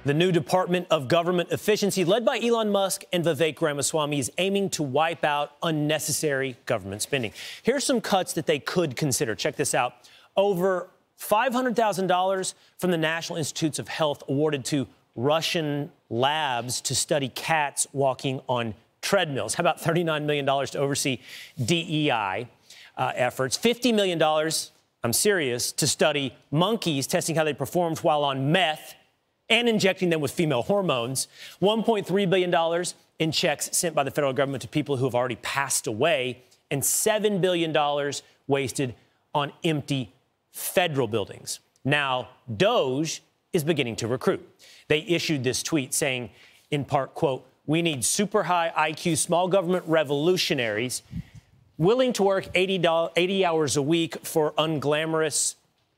The new Department of Government Efficiency, led by Elon Musk and Vivek Ramaswamy, is aiming to wipe out unnecessary government spending. Here's some cuts that they could consider. Check this out. Over $500,000 from the National Institutes of Health awarded to Russian labs to study cats walking on treadmills. How about $39 million to oversee DEI efforts? $50 million, I'm serious, to study monkeys, testing how they performed while on meth and injecting them with female hormones. $1.3 billion in checks sent by the federal government to people who have already passed away, and $7 billion wasted on empty federal buildings. Now, Doge is beginning to recruit. They issued this tweet saying, in part, quote, "We need super high IQ small government revolutionaries willing to work 80 hours a week for unglamorous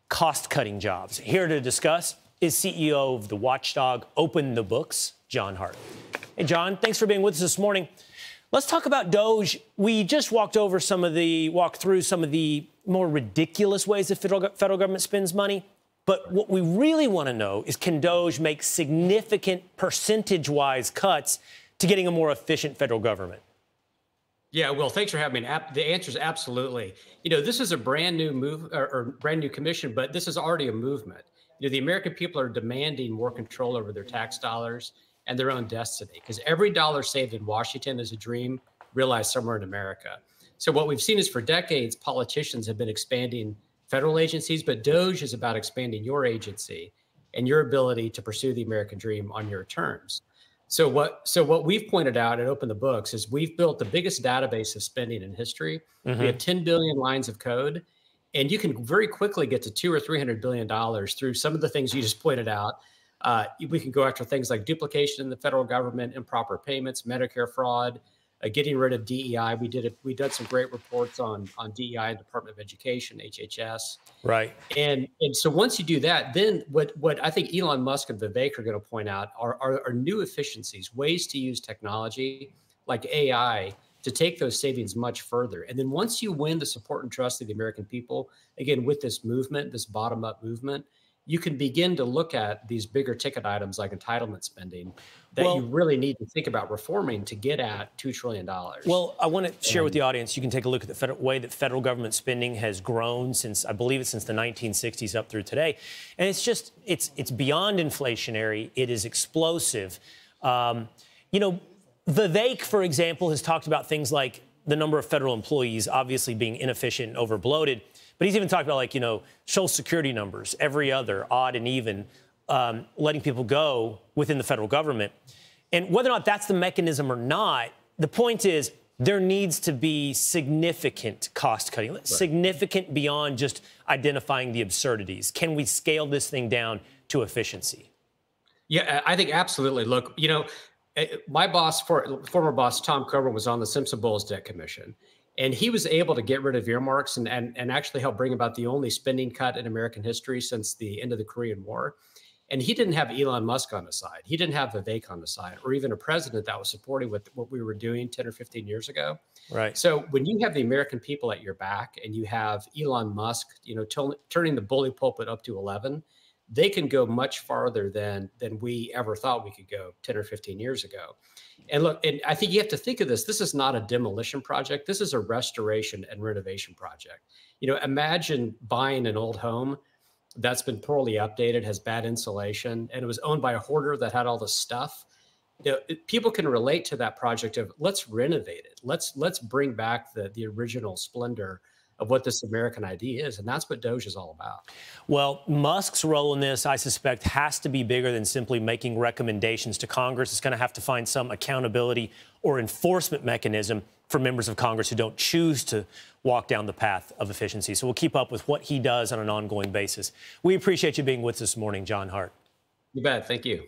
cost-cutting jobs." Here to discuss is CEO of the watchdog Open the Books, John Hart. Hey, John, thanks for being with us this morning. Let's talk about Doge. We just walked through some of the more ridiculous ways the federal government spends money. But what we really want to know is, can Doge make significant percentage-wise cuts to getting a more efficient federal government? Yeah, well, thanks for having me. The answer is absolutely. You know, this is a brand new move or brand new commission, but this is already a movement. You know, the American people are demanding more control over their tax dollars and their own destiny, because every dollar saved in Washington is a dream realized somewhere in America. So what we've seen is, for decades, politicians have been expanding federal agencies, but Doge is about expanding your agency and your ability to pursue the American dream on your terms. So what we've pointed out at Open the Books is we've built the biggest database of spending in history. We have 10 billion lines of code, and you can very quickly get to $200 or $300 billion through some of the things you just pointed out. We can go after things like duplication in the federal government, improper payments, Medicare fraud, getting rid of DEI. We did some great reports on DEI and Department of Education, HHS. Right. And so once you do that, then what I think Elon Musk and Vivek are going to point out are new efficiencies, ways to use technology like AI to take those savings much further. And then once you win the support and trust of the American people, again, with this movement, this bottom-up movement, you can begin to look at these bigger ticket items like entitlement spending that you really need to think about reforming to get at $2 trillion. Well, I want to share with the audience, you can take a look at the way that federal government spending has grown since, I believe it's since the 1960s up through today. And it's just, it's beyond inflationary. It is explosive. You know, Vivek, for example, has talked about things like the number of federal employees obviously being inefficient and over-bloated. But he's even talked about, like, you know, Social Security numbers, every other, odd and even, letting people go within the federal government. And whether or not that's the mechanism or not, the point is there needs to be significant cost cutting, significant beyond just identifying the absurdities. Can we scale this thing down to efficiency? Yeah, I think absolutely. Look, you know, my boss, former boss, Tom Coburn, was on the Simpson-Bowles Debt Commission. And he was able to get rid of earmarks and actually help bring about the only spending cut in American history since the end of the Korean War. And he didn't have Elon Musk on the side. He didn't have Vivek on the side, or even a president that was supporting what we were doing 10 or 15 years ago. Right. So when you have the American people at your back and you have Elon Musk, you know, turning the bully pulpit up to 11, they can go much farther than we ever thought we could go 10 or 15 years ago. And look, and I think you have to think of this. This is not a demolition project. This is a restoration and renovation project. You know, imagine buying an old home that's been poorly updated, has bad insulation, and it was owned by a hoarder that had all the stuff. You know, people can relate to that project of, let's renovate it. Let's bring back the original splendor of what this American idea is. And that's what Doge is all about. Well, Musk's role in this, I suspect, has to be bigger than simply making recommendations to Congress. It's going to have to find some accountability or enforcement mechanism for members of Congress who don't choose to walk down the path of efficiency. So we'll keep up with what he does on an ongoing basis. We appreciate you being with us this morning, John Hart. You bet. Thank you.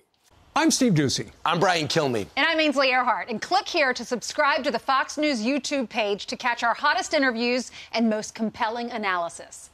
I'm Steve Ducey. I'm Brian Kilmeade. And I'm Ainsley Earhart. And click here to subscribe to the Fox News YouTube page to catch our hottest interviews and most compelling analysis.